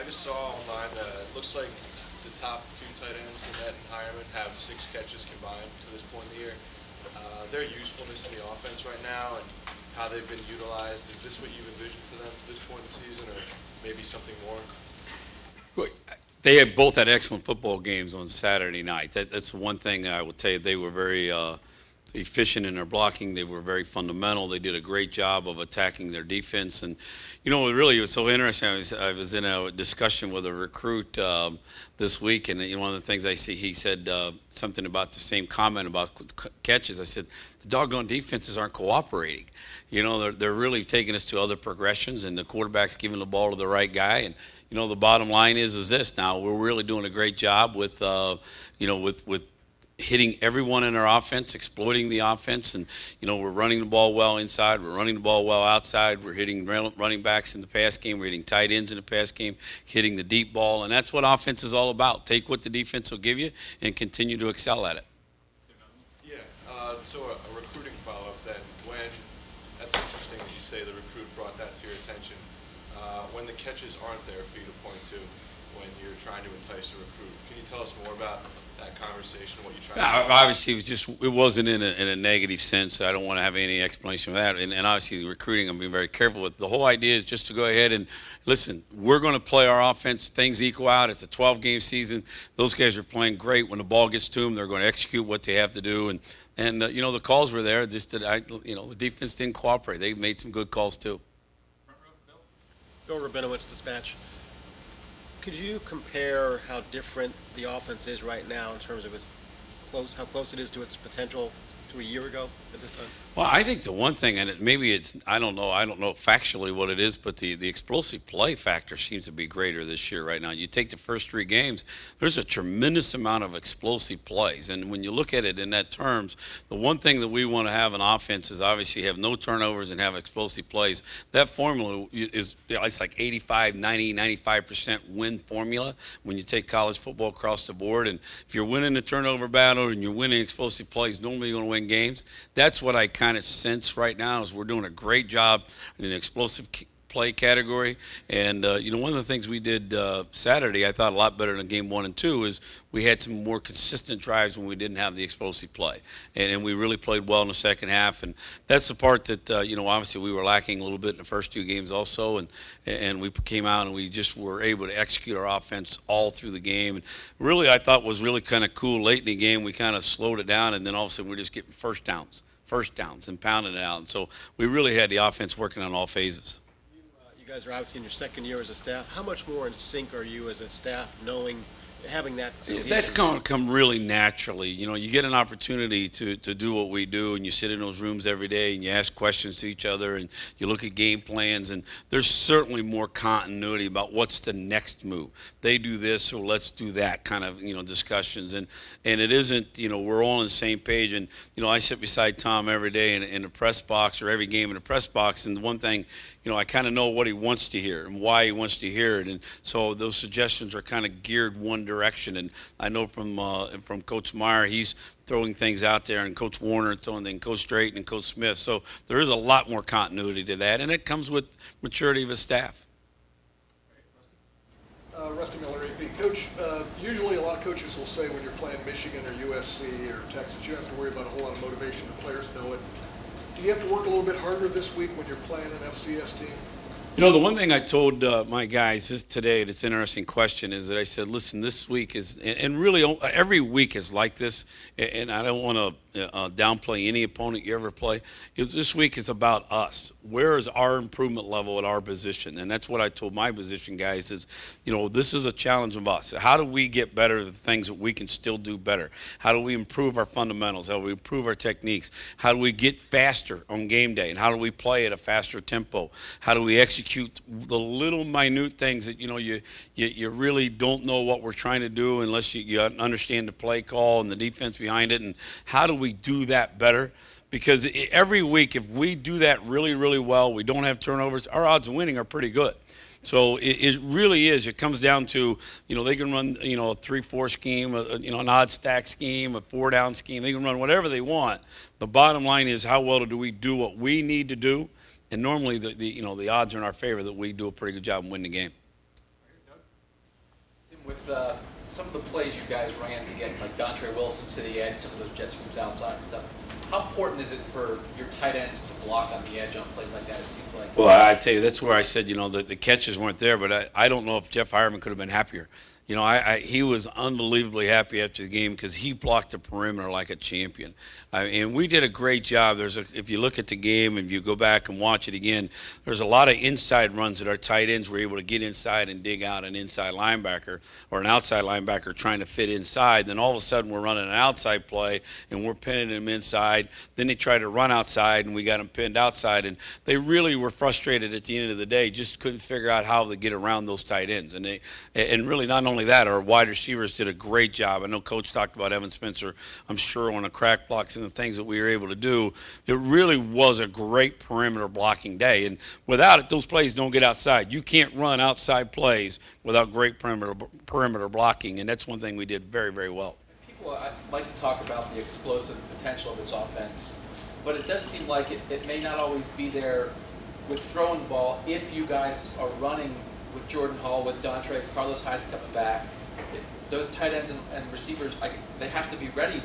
just saw online that it looks like the top two tight ends, Gannett and Hireman, have 6 catches combined to this point in the year. Their usefulness in the offense right now and how they've been utilized, is this what you envision for them at this point in the season, or maybe something more? They had both had excellent football games on Saturday night. That's the one thing I will tell you. They were very efficient in their blocking. They were very fundamental. They did a great job of attacking their defense. And, you know, it really was so interesting. I was in a discussion with a recruit this week, and one of the things I see, he said something about the same comment about catches. I said, the doggone defenses aren't cooperating. You know, they're really taking us to other progressions, and the quarterback's giving the ball to the right guy. And you know, the bottom line is this. Now we're really doing a great job with, with hitting everyone in our offense, exploiting the offense, and we're running the ball well inside. We're running the ball well outside. We're hitting running backs in the pass game. We're hitting tight ends in the pass game, hitting the deep ball, and that's what offense is all about. Take what the defense will give you and continue to excel at it. Yeah. So a recruiting follow-up then. That's interesting that you say the recruit brought that to your attention. When the catches aren't there for you to point to when you're trying to entice a recruit, can you tell us more about that conversation, what you're trying to say? Obviously, it wasn't in a negative sense. I don't want to have any explanation of that. And obviously, the recruiting, I'm being very careful with. The whole idea is just to go ahead and, listen, we're going to play our offense. Things equal out. It's a 12-game season. Those guys are playing great. When the ball gets to them, they're going to execute what they have to do. And the calls were there. Just that, the defense didn't cooperate. They made some good calls, too. Bill Rabinowitz, Dispatch. Could you compare how different the offense is right now in terms of how close it is to its potential to a year ago at this time? Well, I think the one thing, and I don't know factually what it is, but the explosive play factor seems to be greater this year right now. You take the first 3 games, there's a tremendous amount of explosive plays. And when you look at it in that terms, the one thing that we want to have in offense is obviously have no turnovers and have explosive plays. That formula is, it's like 85, 90, 95% win formula when you take college football across the board. And if you're winning the turnover battle and you're winning explosive plays, normally you're going to win games. That's what I kind of sense right now is we're doing a great job in the explosive play category. And, one of the things we did Saturday, I thought a lot better than game 1 and 2, is we had some more consistent drives when we didn't have the explosive play. And we really played well in the second half. And that's the part that, obviously we were lacking a little bit in the first 2 games also. And we came out and we just were able to execute our offense all through the game. And really, I thought was really kind of cool late in the game. We kind of slowed it down, and then all of a sudden we're just getting first downs and pounding it out. And so we really had the offense working on all phases. You guys are obviously in your second year as a staff. How much more in sync are you as a staff having that cohesion? That's going to come really naturally. You get an opportunity to do what we do, and you sit in those rooms every day and you ask questions to each other and you look at game plans, and there's certainly more continuity about what's the next move. They do this, so let's do that kind of, discussions. And it isn't, we're all on the same page. And, I sit beside Tom every day in the press box, or every game in the press box, and the one thing, I kind of know what he wants to hear and why he wants to hear it. And so those suggestions are kind of geared one direction. And I know from Coach Meyer, he's throwing things out there, and Coach Warner and Coach Drayton and Coach Smith. So there is a lot more continuity to that, and it comes with maturity of a staff. Rusty Miller, AP. Coach, usually a lot of coaches will say when you're playing Michigan or USC or Texas, you have to worry about a whole lot of motivation. The players know it. Do you have to work a little bit harder this week when you're playing an FCS team? The one thing I told my guys today, that's an interesting question, is that I said, listen, this week is, and really every week is like this, and I don't want to downplay any opponent you ever play. This week is about us. Where is our improvement level at our position? And that's what I told my position guys is, this is a challenge of us. How do we get better at the things that we can still do better? How do we improve our fundamentals? How do we improve our techniques? How do we get faster on game day? And how do we play at a faster tempo? How do we execute the little minute things that you really don't know what we're trying to do unless you understand the play call and the defense behind it? And how do we do that better? Because every week, if we do that really, really well, we don't have turnovers, our odds of winning are pretty good. So it really is. It comes down to, they can run, a 3-4 scheme, an odd stack scheme, a 4-down scheme. They can run whatever they want. The bottom line is, how well do we do what we need to do? And normally, the odds are in our favor that we do a pretty good job and win the game. with some of the plays you guys ran to get like Dontre Wilson to the edge, some of those jet sweeps outside and stuff, how important is it for your tight ends to block on the edge on plays like that, it seems like? Well, I tell you, that's where I said, the catches weren't there, but I don't know if Jeff Hireman could have been happier. He was unbelievably happy after the game because he blocked the perimeter like a champion. And we did a great job. If you look at the game and you go back and watch it again, there's a lot of inside runs that our tight ends were able to get inside and dig out an inside linebacker or an outside linebacker trying to fit inside. Then all of a sudden we're running an outside play and we're pinning them inside. Then they tried to run outside and we got them pinned outside. And they really were frustrated at the end of the day, just couldn't figure out how to get around those tight ends. And really not only that, our wide receivers did a great job. I know Coach talked about Evan Spencer, I'm sure, on the crack blocks and the things that we were able to do. It really was a great perimeter blocking day. And without it, those plays don't get outside. You can't run outside plays without great perimeter blocking, and that's one thing we did very, very well. People like to talk about the explosive potential of this offense, but it does seem like it may not always be there with throwing the ball if you guys are running with Jordan Hall, with Dontre, Carlos Hyde's coming back. Those tight ends and receivers, they have to be ready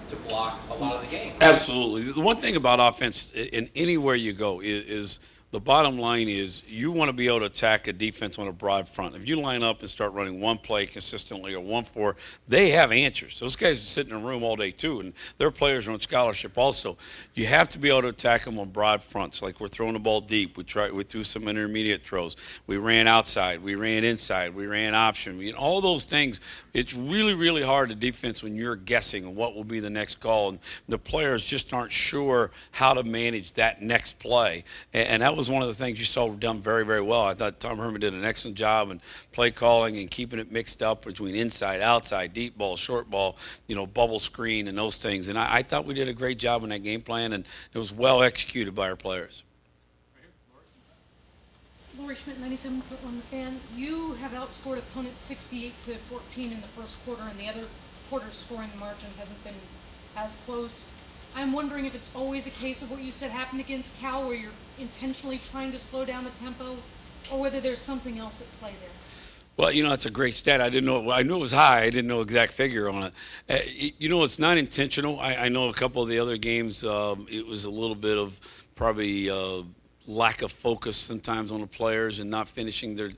to block a lot of the game. Absolutely. The one thing about offense, in anywhere you go, is the bottom line is you want to be able to attack a defense on a broad front. If you line up and start running one play consistently or 1-4, they have answers. Those guys are sitting in a room all day too, and their players are on scholarship also. You have to be able to attack them on broad fronts. Like we're throwing the ball deep. We threw some intermediate throws. We ran outside. We ran inside. We ran option. All those things. It's really, really hard to defense when you're guessing on what will be the next call, and the players just aren't sure how to manage that next play. And that was one of the things you saw done very, very well. I thought Tom Herman did an excellent job in play calling and keeping it mixed up between inside, outside, deep ball, short ball, bubble screen and those things. And I thought we did a great job in that game plan, and it was well executed by our players. Lori Schmidt, 97.1 The Fan. You have outscored opponents 68-14 in the first quarter, and the other quarter scoring margin hasn't been as close. I'm wondering if it's always a case of what you said happened against Cal, where you're intentionally trying to slow down the tempo, or whether there's something else at play there. Well, it's a great stat. I didn't know. I knew it was high. I didn't know exact figure on it. It's not intentional. I know a couple of the other games, it was a little bit of probably lack of focus sometimes on the players and not finishing their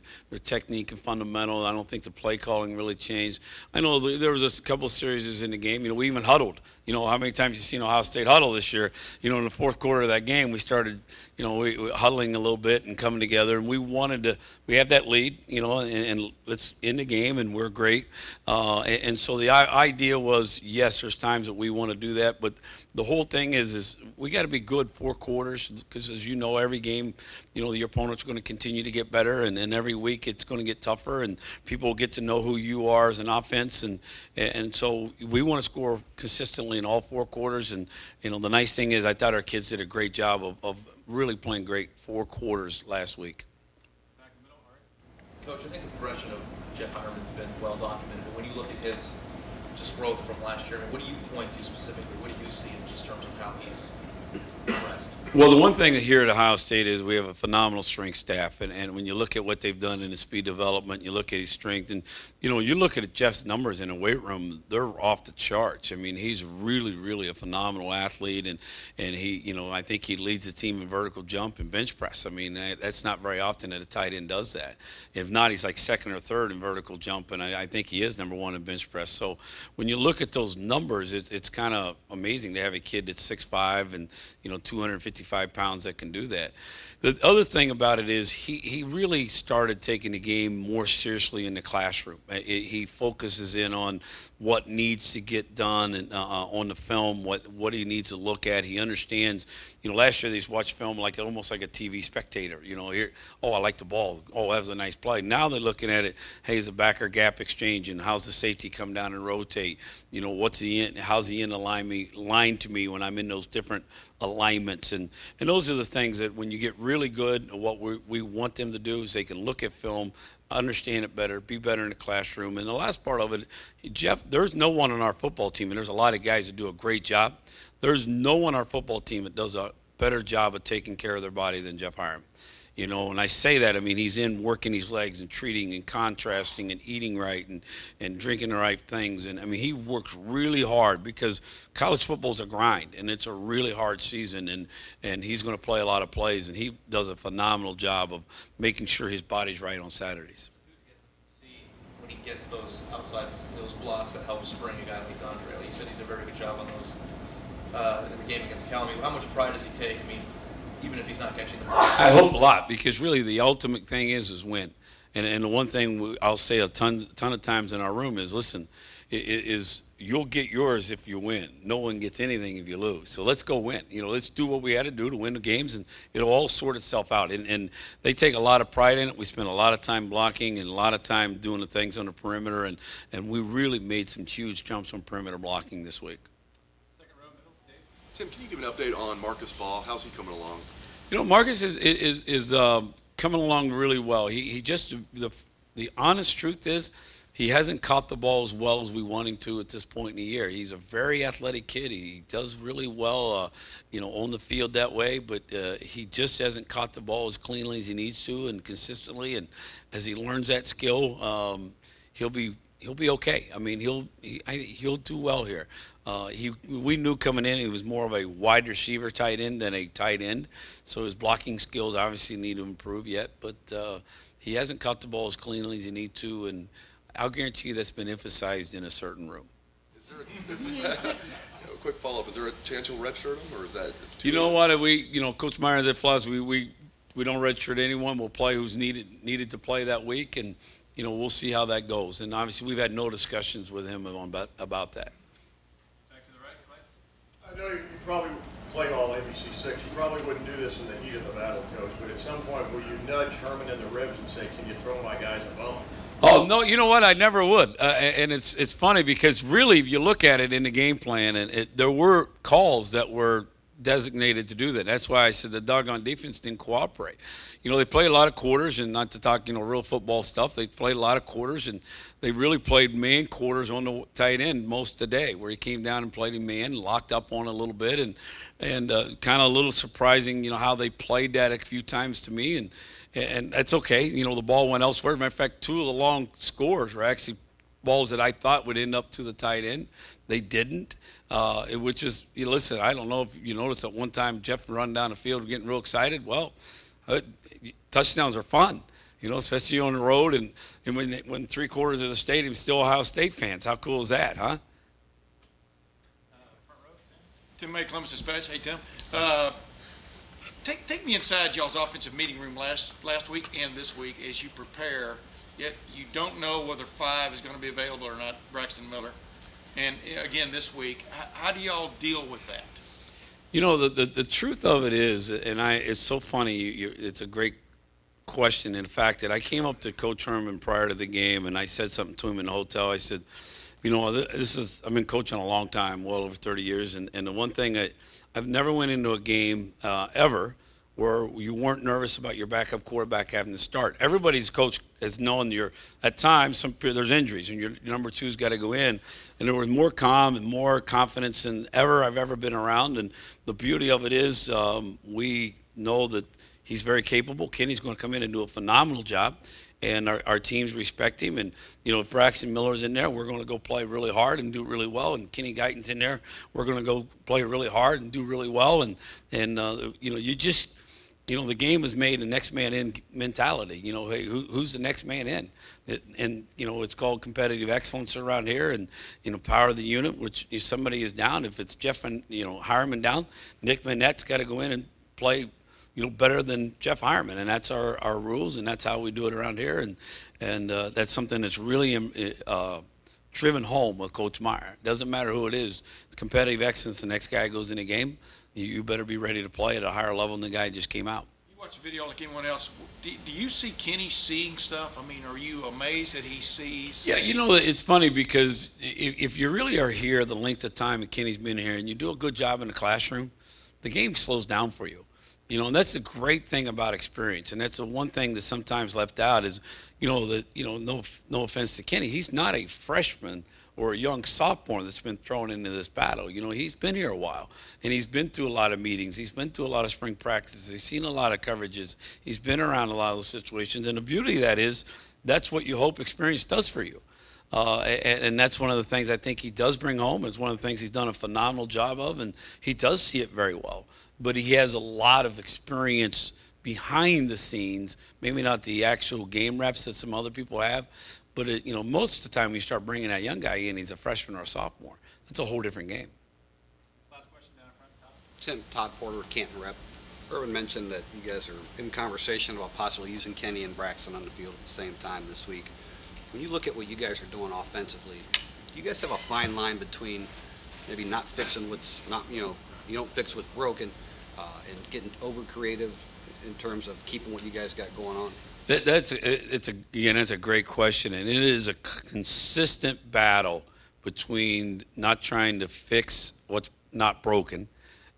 technique and fundamental. I don't think the play calling really changed. I know there was a couple of series in the game. We even huddled. How many times you've seen Ohio State huddle this year? In the fourth quarter of that game, we started, we huddling a little bit and coming together. And we have that lead, and let's end the game, and we're great. And so the idea was, yes, there's times that we want to do that, but the whole thing is we got to be good 4 quarters because, as you know, every game, the opponent's going to continue to get better, and every week it's going to get tougher, and people will get to know who you are as an offense, and so we want to score consistently in all 4 quarters. And the nice thing is I thought our kids did a great job of really playing great 4 quarters last week. Back in the middle, all right. Coach, I think the progression of Jeff Hireman's been well documented, but when you look at his just growth from last year, what do you point to specifically? What do you see in just terms of how he's progressed? Well, the one thing here at Ohio State is we have a phenomenal strength staff, and when you look at what they've done in his speed development, you look at his strength, and you look at Jeff's numbers in the weight room, they're off the charts. I mean, he's really, really a phenomenal athlete, and he, I think he leads the team in vertical jump and bench press. I mean, that's not very often that a tight end does that. If not, he's like second or third in vertical jump, and I think he is number 1 in bench press. So when you look at those numbers, it's kind of amazing to have a kid that's 6'5" and 255 pounds that can do that. The other thing about it is he really started taking the game more seriously in the classroom. He focuses in on what needs to get done and on the film, what he needs to look at. He understands. Last year they just watched film almost like a TV spectator. Here, I like the ball. Oh, that was a nice play. Now they're looking at it. Hey, is the backer gap exchange, and how's the safety come down and rotate? What's the end? How's the end line to me when I'm in those different alignments? And those are the things that when you get really good, what we want them to do is they can look at film, understand it better, be better in the classroom. And the last part of it, Jeff, there's no one on our football team, and there's a lot of guys that do a great job. There's no one on our football team that does a better job of taking care of their body than Jeff Hireman. And I say that, I mean, he's in working his legs and treating and contrasting and eating right and drinking the right things. And I mean, he works really hard because college football's a grind and it's a really hard season. And he's going to play a lot of plays, and he does a phenomenal job of making sure his body's right on Saturdays. See when he gets those outside, those blocks that help spring a guy like Dontrell. He said he did a very good job on those in the game against Calamity. How much pride does he take? I mean, even if he's not catching the ball. I hope a lot, because really the ultimate thing is win. And the one thing I'll say a ton of times in our room is, listen, is you'll get yours if you win. No one gets anything if you lose. So let's go win. Let's do what we had to do to win the games, and it'll all sort itself out. And they take a lot of pride in it. We spend a lot of time blocking and a lot of time doing the things on the perimeter, and we really made some huge jumps on perimeter blocking this week. Tim, can you give an update on Marcus Ball? How's he coming along? Marcus is coming along really well. He just, the honest truth is, he hasn't caught the ball as well as we want him to at this point in the year. He's a very athletic kid. He does really well, on the field that way, but he just hasn't caught the ball as cleanly as he needs to and consistently. And as he learns that skill, he'll be okay. I mean, he'll do well here. We knew coming in he was more of a wide receiver tight end than a tight end, so his blocking skills obviously need to improve yet. But he hasn't caught the ball as cleanly as he needs to, and I'll guarantee you that's been emphasized in a certain room. Is there a quick follow-up? Is there a chance you'll redshirt him, or is that it's too? You know what? Coach Myers at philosophy, we don't redshirt anyone. We'll play who's needed to play that week, and we'll see how that goes. And obviously, we've had no discussions with him about that. Back to the right, Clay. I know you probably played all ABC 6. You probably wouldn't do this in the heat of the battle, Coach, but at some point, will you nudge Herman in the ribs and say, can you throw my guys a bone? Oh, no, you know what? I never would. And it's funny because really, if you look at it in the game plan, there were calls that were designated to do that. That's why I said the doggone defense didn't cooperate. They played a lot of quarters, and not to talk, real football stuff. They played a lot of quarters, and they really played man quarters on the tight end most of the day, where he came down and played him man, locked up on a little bit, and kind of a little surprising, how they played that a few times to me, and that's okay. The ball went elsewhere. As a matter of fact, two of the long scores were actually balls that I thought would end up to the tight end. They didn't, which is, listen, I don't know if you noticed at one time Jeff run down the field getting real excited. Well, touchdowns are fun, especially on the road, and when 3/4 of the stadium is still Ohio State fans. How cool is that, huh? Tim May, Columbus Dispatch. Hey, Tim. Take me inside y'all's offensive meeting room last week and this week as you prepare, yet you don't know whether 5 is going to be available or not, Braxton Miller. And again, this week, how do y'all deal with that? The truth of it is, and it's so funny, it's a great question. In fact, that I came up to Coach Herman prior to the game, and I said something to him in the hotel. I said, I've been coaching a long time, well over 30 years, and the one thing I've never went into a game ever where you weren't nervous about your backup quarterback having to start. Everybody's coach has known at times there's injuries and your number two's got to go in, and there was more calm and more confidence than I've ever been around. And the beauty of it is we know that he's very capable. Kenny's going to come in and do a phenomenal job, and our teams respect him. And if Braxton Miller's in there, we're going to go play really hard and do really well. And Kenny Guyton's in there, we're going to go play really hard and do really well. And you just. The game is made a next man in mentality. Hey, who's the next man in? It's called competitive excellence around here, and power of the unit. Which if somebody is down, if it's Jeff and Hireman down, Nick Vanette's got to go in and play better than Jeff Hireman, and that's our rules, and that's how we do it around here. And that's something that's really driven home with Coach Meyer. Doesn't matter who it is. Competitive excellence. The next guy goes in a game. You better be ready to play at a higher level than the guy who just came out. You watch the video like anyone else. Do you see Kenny seeing stuff? I mean, are you amazed that he sees? Yeah, it's funny because if you really are here the length of time that Kenny's been here and you do a good job in the classroom, the game slows down for you. And that's the great thing about experience. And that's the one thing that's sometimes left out is, no offense to Kenny, he's not a freshman or a young sophomore that's been thrown into this battle. You know, he's been here a while, and he's been through a lot of meetings. He's been through a lot of spring practices. He's seen a lot of coverages. He's been around a lot of those situations, and the beauty of that is that's what you hope experience does for you. And that's one of the things I think he does bring home. It's one of the things he's done a phenomenal job of, and he does see it very well. But he has a lot of experience behind the scenes, maybe not the actual game reps that some other people have, but you know, most of the time when you start bringing that young guy in, he's a freshman or a sophomore. That's a whole different game. Last question down in front, Todd. Tim, Todd Porter, Canton Rep. Irwin mentioned that you guys are in conversation about possibly using Kenny and Braxton on the field at the same time this week. When you look at what you guys are doing offensively, do you guys have a fine line between maybe not fixing what's not, you don't fix what's broken, and getting over creative in terms of keeping what you guys got going on? That's a great question, and it is a consistent battle between not trying to fix what's not broken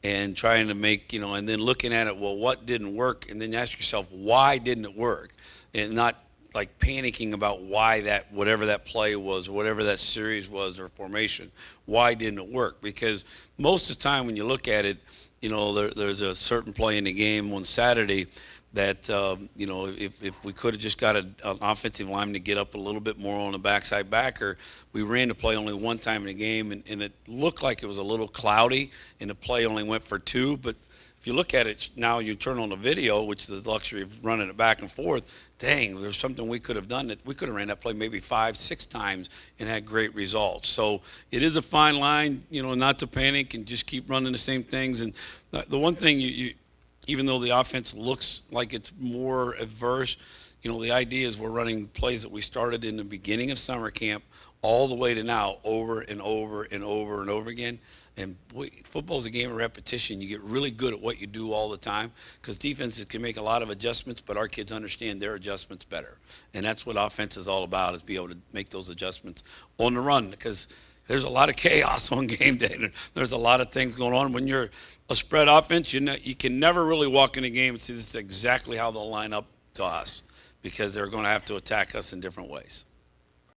and trying to make, and then looking at it, well, what didn't work, and then ask yourself, why didn't it work, and not like panicking about why whatever that play was or whatever that series was or formation, why didn't it work? Because most of the time when you look at it, there's a certain play in the game on Saturday that, if we could have just got an offensive lineman to get up a little bit more on the backside backer, we ran the play only one time in the game, and it looked like it was a little cloudy, and the play only went for 2. But if you look at it now, you turn on the video, which is the luxury of running it back and forth, dang, there's something we could have done that we could have ran that play maybe 5-6 times and had great results. So it is a fine line, not to panic and just keep running the same things. And the one thing even though the offense looks like it's more adverse, the idea is we're running plays that we started in the beginning of summer camp all the way to now over and over and over and over again. And football's a game of repetition. You get really good at what you do all the time because defenses can make a lot of adjustments, but our kids understand their adjustments better. And that's what offense is all about, is be able to make those adjustments on the run, because there's a lot of chaos on game day. There's a lot of things going on. When you're a spread offense, you can never really walk in a game and see this is exactly how they'll line up to us, because they're going to have to attack us in different ways.